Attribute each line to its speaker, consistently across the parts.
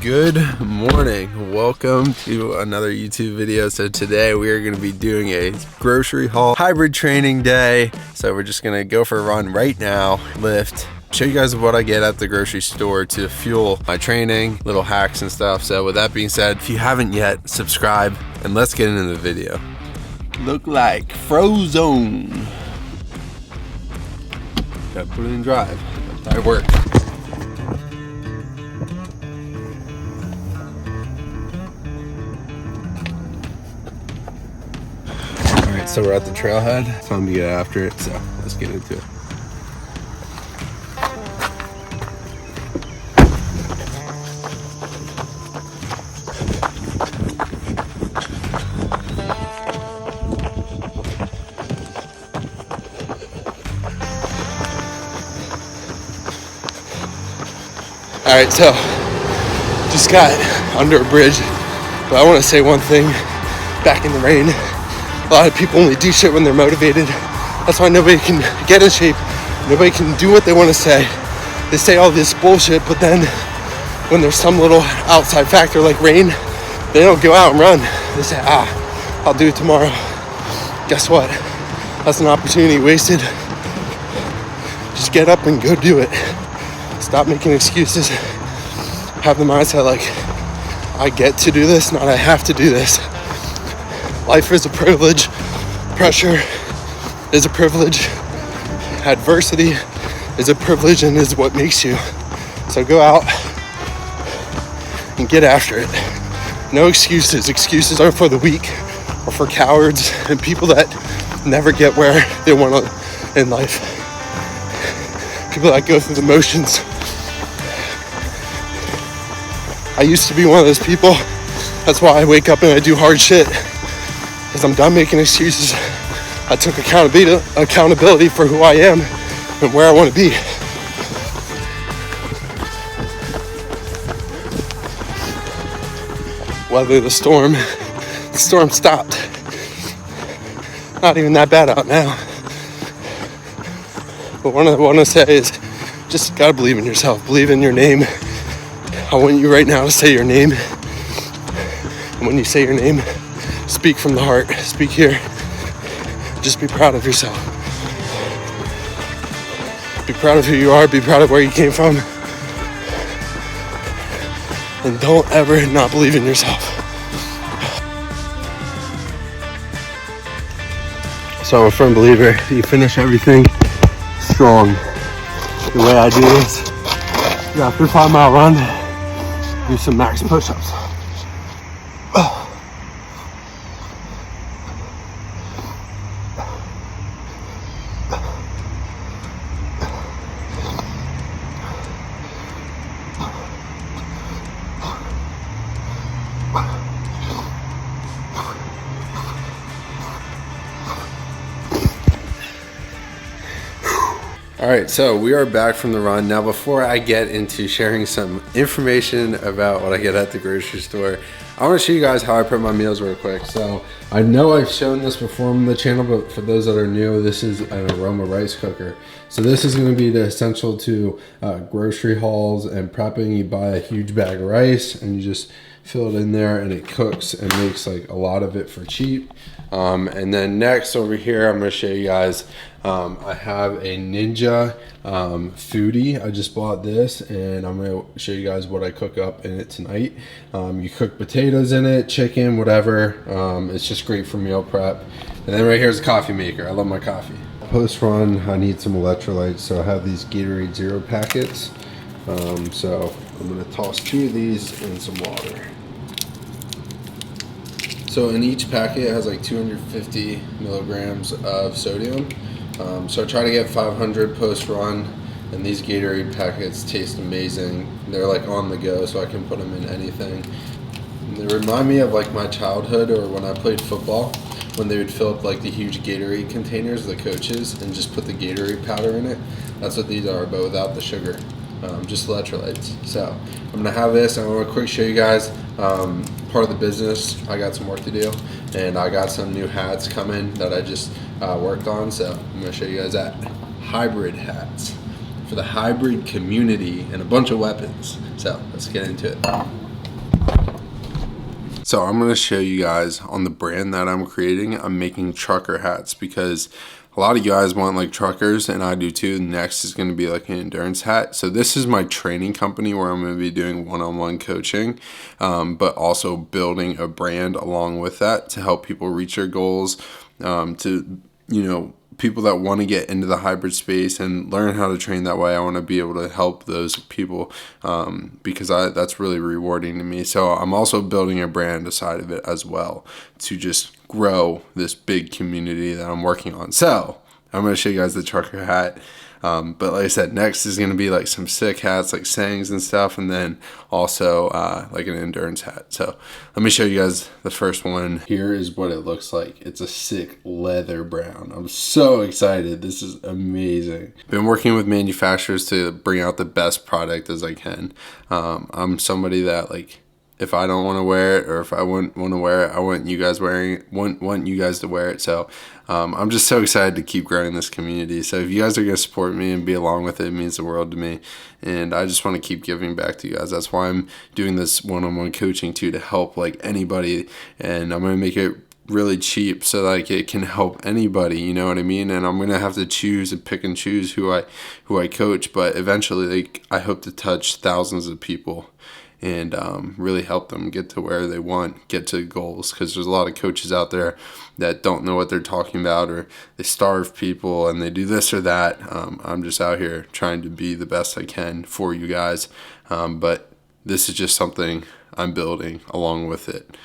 Speaker 1: Good morning. Welcome to another YouTube video. So today we are going to be doing a grocery haul hybrid training day. So we're just going to go for a run right now, lift, show you guys what I get at the grocery store to fuel my training, little hacks and stuff. So with that being said, if you haven't yet, subscribe and let's get into the video. Look like Frozone. Gotta put it in drive. That work. Alright, so we're at the trailhead. It's time to get after it, so let's get into it. Alright, so just got under a bridge, but I want to say one thing. Back in the rain, a lot of people only do shit when they're motivated. That's why nobody can get in shape. Nobody can do what they want to say. They say all this bullshit, but then when there's some little outside factor like rain, they don't go out and run. They say, I'll do it tomorrow. Guess what? That's an opportunity wasted. Just get up and go do it. Stop making excuses. Have the mindset like, I get to do this, not I have to do this. Life is a privilege. Pressure is a privilege. Adversity is a privilege and is what makes you. So go out and get after it. No excuses. Excuses are for the weak or for cowards and people that never get where they want to in life. People that go through the motions. I used to be one of those people. That's why I wake up and I do hard shit. Because I'm done making excuses. I took accountability for who I am and where I want to be. Weather the storm stopped. Not even that bad out now. But what I want to say is just gotta believe in yourself. Believe in your name. I want you right now to say your name. And when you say your name, speak from the heart. Speak here. Just be proud of yourself. Be proud of who you are. Be proud of where you came from. And don't ever not believe in yourself. So I'm a firm believer. You finish everything strong. The way I do this, after a 5-mile run, do some max push-ups. Alright, so we are back from the run. Now before I get into sharing some information about what I get at the grocery store, I want to show you guys how I prep my meals real quick. So I know I've shown this before on the channel, but for those that are new, this is an aroma rice cooker. So this is going to be the essential to grocery hauls and prepping. You buy a huge bag of rice and you just fill it in there and it cooks and makes like a lot of it for cheap. And then next over here, I'm going to show you guys, I have a Ninja Foodie. I just bought this and I'm going to show you guys what I cook up in it tonight. You cook potatoes in it, chicken, whatever. It's just great for meal prep. And then right here's a coffee maker. I love my coffee. Post run, I need some electrolytes, so I have these Gatorade Zero packets. So I'm going to toss 2 of these in some water. So in each packet it has like 250 milligrams of sodium. So I try to get 500 post run, and these Gatorade packets taste amazing. They're like on the go, so I can put them in anything. And they remind me of like my childhood or when I played football, when they would fill up like the huge Gatorade containers, the coaches, and just put the Gatorade powder in it. That's what these are, but without the sugar. Just electrolytes. So I'm gonna have this. I want to quick show you guys part of the business. I got some work to do, and I got some new hats coming that I just worked on. So I'm gonna show you guys that. Hybrid hats for the hybrid community and a bunch of weapons. So let's get into it.
Speaker 2: So I'm going to show you guys on the brand that I'm creating. I'm making trucker hats because a lot of you guys want like truckers, and I do too. Next is going to be like an endurance hat. So this is my training company where I'm going to be doing one-on-one coaching, but also building a brand along with that to help people reach their goals, to, you know, people that want to get into the hybrid space and learn how to train that way. I want to be able to help those people because that's really rewarding to me. So I'm also building a brand aside of it as well to just grow this big community that I'm working on. So I'm going to show you guys the trucker hat. But like I said, next is going to be like some sick hats, like sayings and stuff, and then also like an endurance hat. So let me show you guys the first one. Here is what it looks like. It's a sick leather brown. I'm so excited. This is amazing. Been working with manufacturers to bring out the best product as I can. I'm somebody that, like, if I don't want to wear it, or if I wouldn't want to wear it, I want you guys wearing it, want you guys to wear it. So I'm just so excited to keep growing this community. So if you guys are going to support me and be along with it, it means the world to me. And I just want to keep giving back to you guys. That's why I'm doing this one-on-one coaching too, to help like anybody. And I'm going to make it really cheap so like it can help anybody, you know what I mean? And I'm gonna have to choose and pick and choose who I coach, but eventually, like, I hope to touch thousands of people and really help them get to where they want, get to goals, because there's a lot of coaches out there that don't know what they're talking about, or they starve people and they do this or that. I'm just out here trying to be the best I can for you guys, but this is just something I'm building along with it.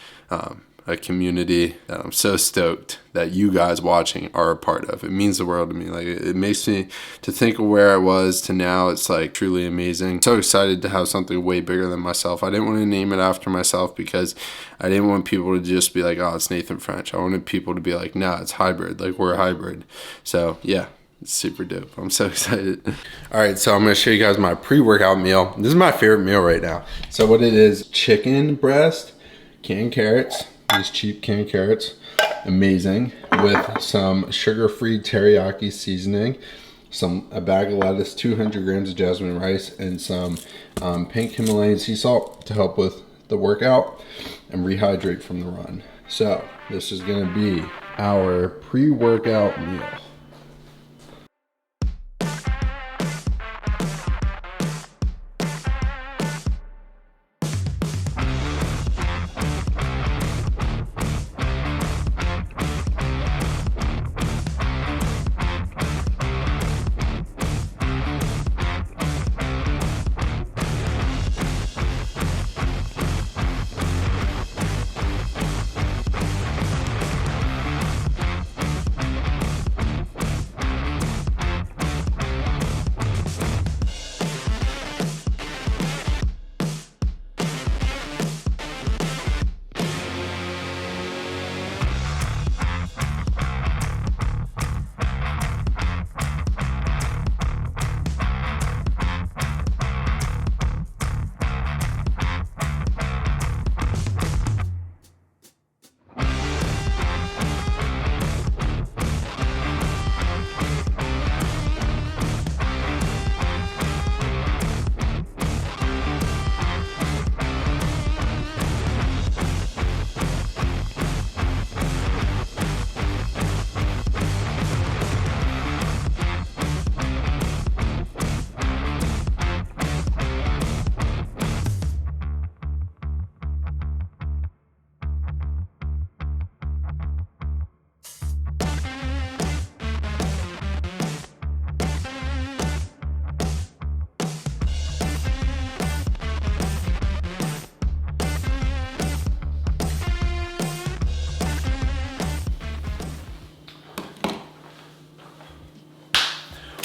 Speaker 2: A community that I'm so stoked that you guys watching are a part of. It means the world to me. Like, it makes me to think of where I was to now. It's like truly amazing. So excited to have something way bigger than myself. I didn't want to name it after myself because I didn't want people to just be like, oh, it's Nathan French. I wanted people to be like, nah, it's hybrid. Like, we're a hybrid. So yeah, it's super dope. I'm so excited. All right, so I'm gonna show you guys my pre-workout meal. This is my favorite meal right now. So what it is: chicken breast, canned carrots, these cheap canned carrots, amazing, with some sugar-free teriyaki seasoning, a bag of lettuce, 200 grams of jasmine rice, and some pink Himalayan sea salt to help with the workout and rehydrate from the run. So this is gonna be our pre-workout meal.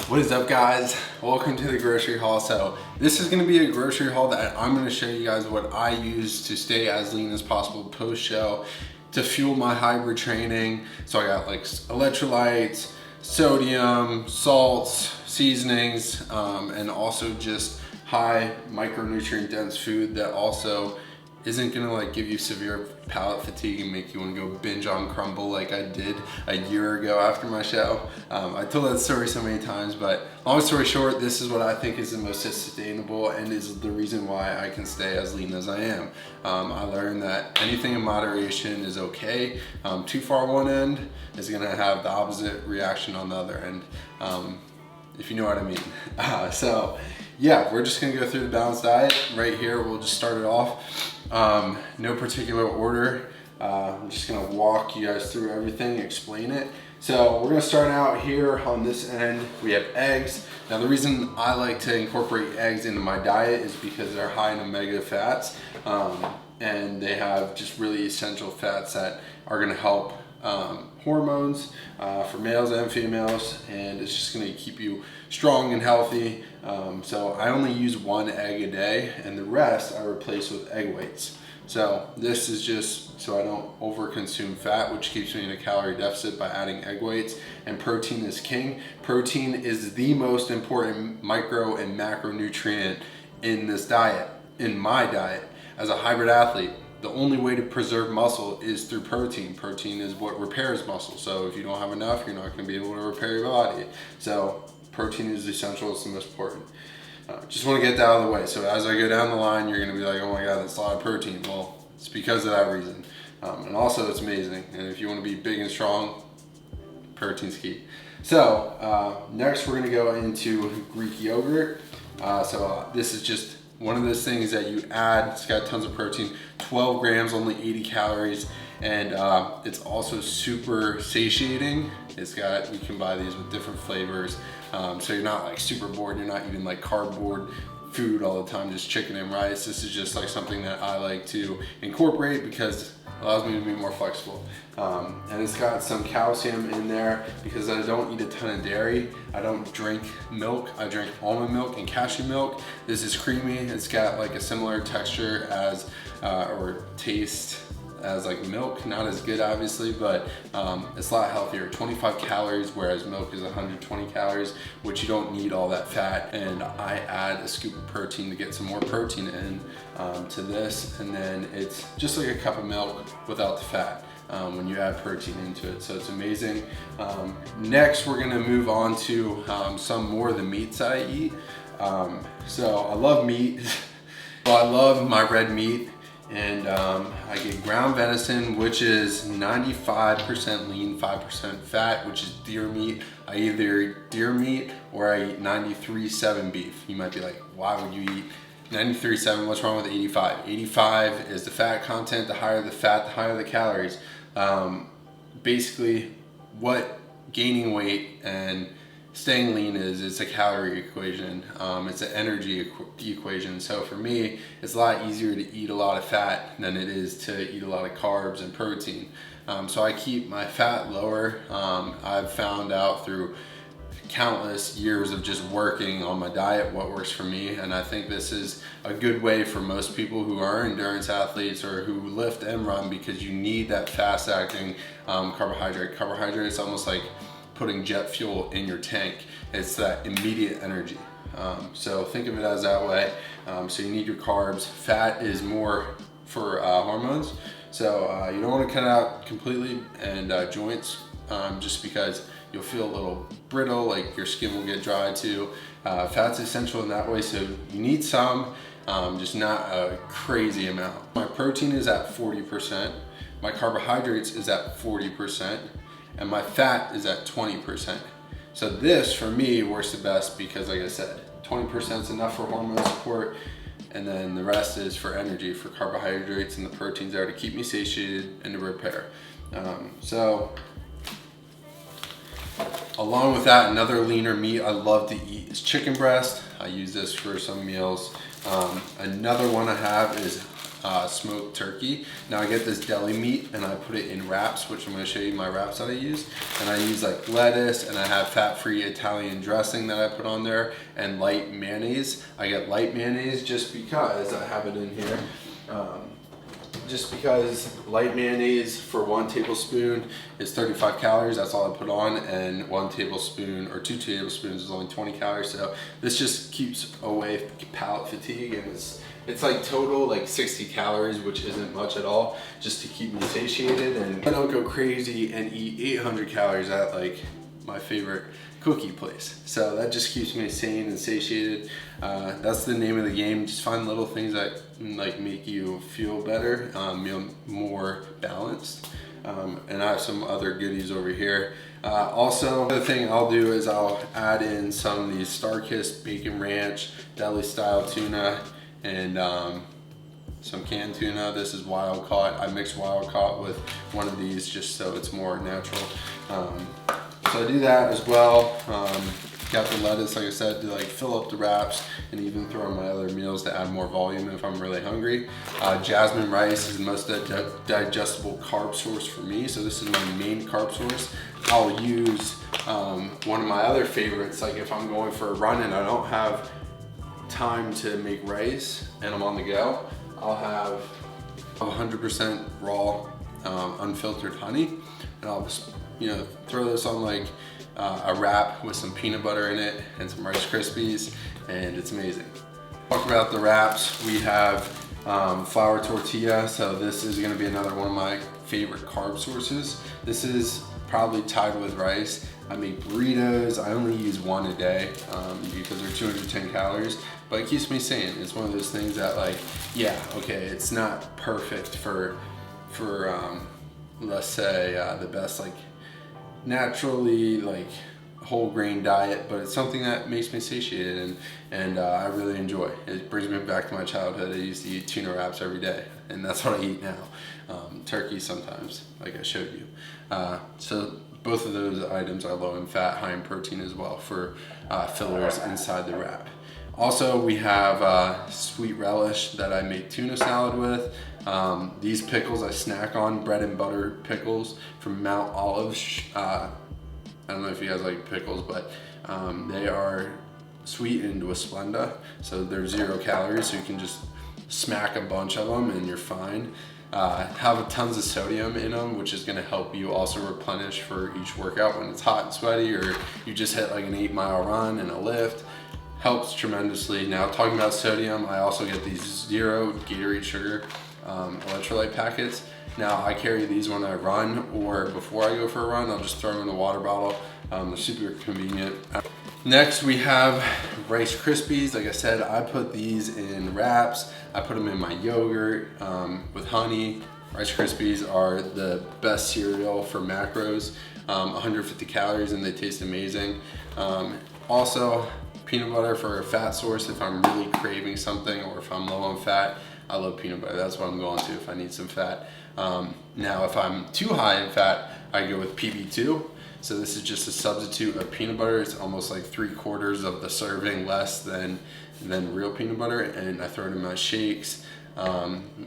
Speaker 2: What is up, guys? Welcome to the grocery haul. So this is going to be a grocery haul that I'm going to show you guys what I use to stay as lean as possible post show to fuel my hybrid training. So I got like electrolytes, sodium, salts, seasonings, and also just high micronutrient dense food that also isn't gonna like give you severe palate fatigue and make you want to go binge on crumble like I did a year ago after my show. I told that story so many times, but long story short, this is what I think is the most sustainable and is the reason why I can stay as lean as I am. I learned that anything in moderation is okay. Too far one end is gonna have the opposite reaction on the other end, if you know what I mean. So yeah, we're just gonna go through the balanced diet right here. We'll just start it off. No particular order. I'm just gonna walk you guys through everything, explain it. So we're gonna start out here on this end. We have eggs. Now the reason I like to incorporate eggs into my diet is because they're high in omega fats, and they have just really essential fats that are gonna help hormones for males and females, and it's just gonna keep you strong and healthy. So I only use 1 egg a day, and the rest I replace with egg whites. So this is just so I don't overconsume fat, which keeps me in a calorie deficit by adding egg whites. And protein is king. Protein is the most important micro and macronutrient in this diet, in my diet. As a hybrid athlete, the only way to preserve muscle is through protein. Protein is what repairs muscle. So if you don't have enough, you're not going to be able to repair your body. So protein is essential. It's the most important. Just want to get that out of the way. So as I go down the line, you're going to be like, oh my God, that's a lot of protein. Well, it's because of that reason. And also it's amazing. And if you want to be big and strong, protein's key. So next we're going to go into Greek yogurt. This is just one of those things that you add. It's got tons of protein, 12 grams, only 80 calories. And it's also super satiating. You can buy these with different flavors. So you're not like super bored. You're not eating like cardboard food all the time, just chicken and rice. This is just like something that I like to incorporate because it allows me to be more flexible. And it's got some calcium in there because I don't eat a ton of dairy. I don't drink milk. I drink almond milk and cashew milk. This is creamy. It's got like a similar texture as, or taste as like milk, not as good obviously, but it's a lot healthier. 25 calories, whereas milk is 120 calories, which you don't need all that fat. And I add a scoop of protein to get some more protein in to this, and then it's just like a cup of milk without the fat when you add protein into it. So it's amazing. Next, we're gonna move on to some more of the meats that I eat. So I love meat. Well, I love my red meat. And I get ground venison, which is 95% lean, 5% fat, which is deer meat. I either eat deer meat or I eat 93.7 beef. You might be like, why would you eat 93.7? What's wrong with 85? 85 is the fat content. The higher the fat, the higher the calories. Basically, what gaining weight and staying lean is, it's a calorie equation. It's an energy equation. So for me, it's a lot easier to eat a lot of fat than it is to eat a lot of carbs and protein. So I keep my fat lower. I've found out through countless years of just working on my diet what works for me, and I think this is a good way for most people who are endurance athletes or who lift and run, because you need that fast acting carbohydrate. Carbohydrate is almost like putting jet fuel in your tank. It's that immediate energy. So think of it as that way. So you need your carbs. Fat is more for hormones. So you don't want to cut out completely, and joints, just because you'll feel a little brittle, like your skin will get dry too. Fat's essential in that way, so you need some, just not a crazy amount. My protein is at 40%, my carbohydrates is at 40%, and my fat is at 20%. So this, for me, works the best because, like I said, 20% is enough for hormone support, and then the rest is for energy, for carbohydrates, and the proteins are to keep me satiated and to repair. Along with that, another leaner meat I love to eat is chicken breast. I use this for some meals. Another one I have is smoked turkey. Now I get this deli meat and I put it in wraps, which I'm going to show you my wraps that I use. And I use like lettuce, and I have fat-free Italian dressing that I put on there, and light mayonnaise. I get light mayonnaise just because I have it in here. Just because light mayonnaise for 1 tablespoon is 35 calories, that's all I put on, and 1 tablespoon or 2 tablespoons is only 20 calories. So this just keeps away palate fatigue, and it's like total like 60 calories, which isn't much at all, just to keep me satiated. And I don't go crazy and eat 800 calories at like my favorite cookie place. So that just keeps me sane and satiated. That's the name of the game. Just find little things that like make you feel better, more balanced. And I have some other goodies over here. Also, the thing I'll do is I'll add in some of these Star-Kissed Bacon Ranch deli style tuna and some canned tuna. This is wild caught. I mix wild caught with one of these just so it's more natural. So I do that as well. Got the lettuce, like I said, to like fill up the wraps and even throw in my other meals to add more volume if I'm really hungry. Jasmine rice is the most digestible carb source for me, so this is my main carb source. I'll use one of my other favorites, like if I'm going for a run and I don't have time to make rice and I'm on the go, I'll have 100% raw, unfiltered honey, and I'll just, throw this on like a wrap with some peanut butter in it and some Rice Krispies, and it's amazing. Talk about the wraps. We have flour tortilla, so this is going to be another one of my favorite carb sources. This is probably tied with rice. I make burritos. I only use one a day because they're 210 calories, but it keeps me sane. It's one of those things that, like, yeah, okay, it's not perfect for let's say the best like naturally like whole grain diet, but it's something that makes me satiated and I really enjoy. It brings me back to my childhood. I used to eat tuna wraps every day, and that's what I eat now. Turkey sometimes, like I showed you. So both of those items are low in fat, high in protein as well for fillers inside the wrap. Also, we have sweet relish that I make tuna salad with. These pickles I snack on, bread and butter pickles from Mount Olive. I don't know if you guys like pickles, but they are sweetened with Splenda, so they're 0 calories, so you can just smack a bunch of them and you're fine. Have tons of sodium in them, which is going to help you also replenish for each workout when it's hot and sweaty, or you just hit like an 8-mile run and a lift. Helps tremendously. Now, talking about sodium, I also get these 0 Gatorade sugar electrolyte packets. Now, I carry these when I run or before I go for a run. I'll just throw them in a water bottle. They're super convenient. Next, we have Rice Krispies. Like I said, I put these in wraps. I put them in my yogurt with honey. Rice Krispies are the best cereal for macros. 150 calories and they taste amazing. Also, peanut butter for a fat source if I'm really craving something or if I'm low on fat. I love peanut butter. That's what I'm going to if I need some fat. Now, if I'm too high in fat, I go with PB2. So this is just a substitute of peanut butter. It's almost like 3/4 of the serving less than real peanut butter, and I throw it in my shakes.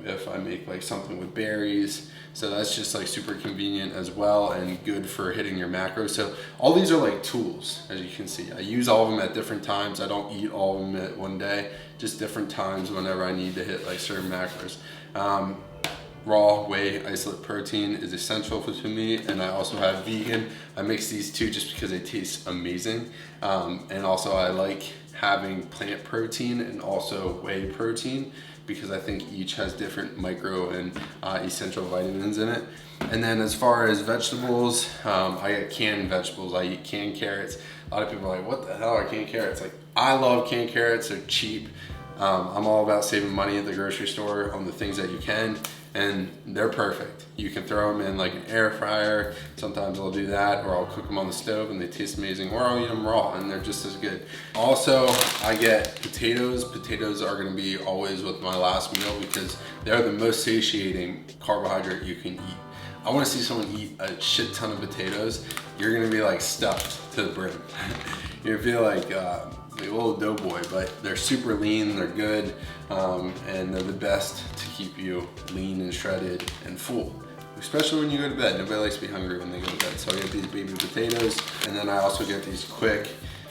Speaker 2: If I make like something with berries. So that's just like super convenient as well and good for hitting your macros. So all these are like tools, as you can see. I use all of them at different times. I don't eat all of them at one day, just different times whenever I need to hit like certain macros. Raw whey isolate protein is essential to me, and I also have vegan. I mix these two just because they taste amazing. And also I like having plant protein and also whey protein, because I think each has different micro and essential vitamins in it. And then as far as vegetables, I get canned vegetables. I eat canned carrots. A lot of people are like, what the hell are canned carrots? Like, I love canned carrots. They're cheap. I'm all about saving money at the grocery store on the things that you can, and they're perfect. You can throw them in like an air fryer. Sometimes I'll do that, or I'll cook them on the stove and they taste amazing, or I'll eat them raw and they're just as good. Also, I get potatoes. Potatoes are gonna be always with my last meal because they're the most satiating carbohydrate you can eat. I wanna see someone eat a shit ton of potatoes. You're gonna be like stuffed to the brim. You're gonna feel like a little doughboy, but they're super lean, they're good, and they're the best to keep you lean and shredded and full, especially when you go to bed. Nobody likes to be hungry when they go to bed. So I get these baby potatoes, and then I also get these quick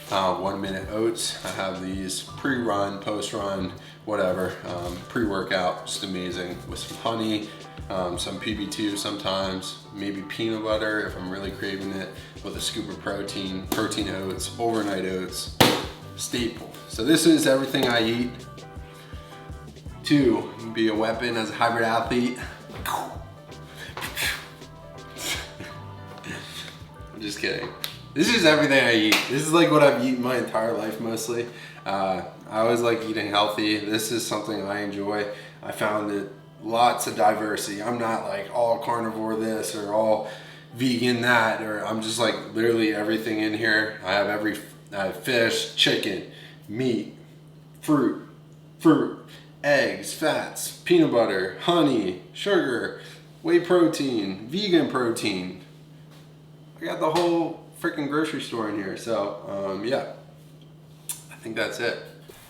Speaker 2: 1-minute oats. I have these pre-run, post-run, whatever, pre-workout, just amazing, with some honey, some PB2 sometimes, maybe peanut butter if I'm really craving it, with a scoop of protein oats, overnight oats. Staple. So this is everything I eat to be a weapon as a hybrid athlete. I'm just kidding. This is everything I eat. This is like what I've eaten my entire life mostly. I always like eating healthy. This is something I enjoy. I found that lots of diversity. I'm not like all carnivore this or all vegan that, or I'm just like literally everything in here. I have fish, chicken, meat, fruit, eggs, fats, peanut butter, honey, sugar, whey protein, vegan protein. I got the whole freaking grocery store in here. So yeah, I think that's it.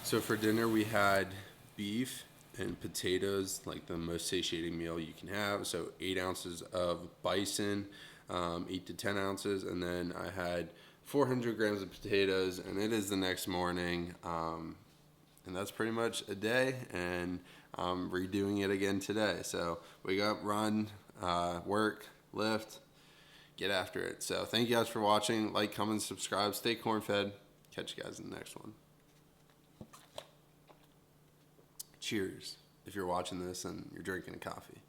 Speaker 2: So for dinner we had beef and potatoes, like the most satiating meal you can have. So 8 ounces of bison, 8 to 10 ounces, and then I had 400 grams of potatoes, and it is the next morning. And that's pretty much a day, and I'm redoing it again today. So wake up, run, work, lift, get after it. So thank you guys for watching. Like, comment, subscribe, stay corn fed. Catch you guys in the next one. Cheers if you're watching this and you're drinking a coffee.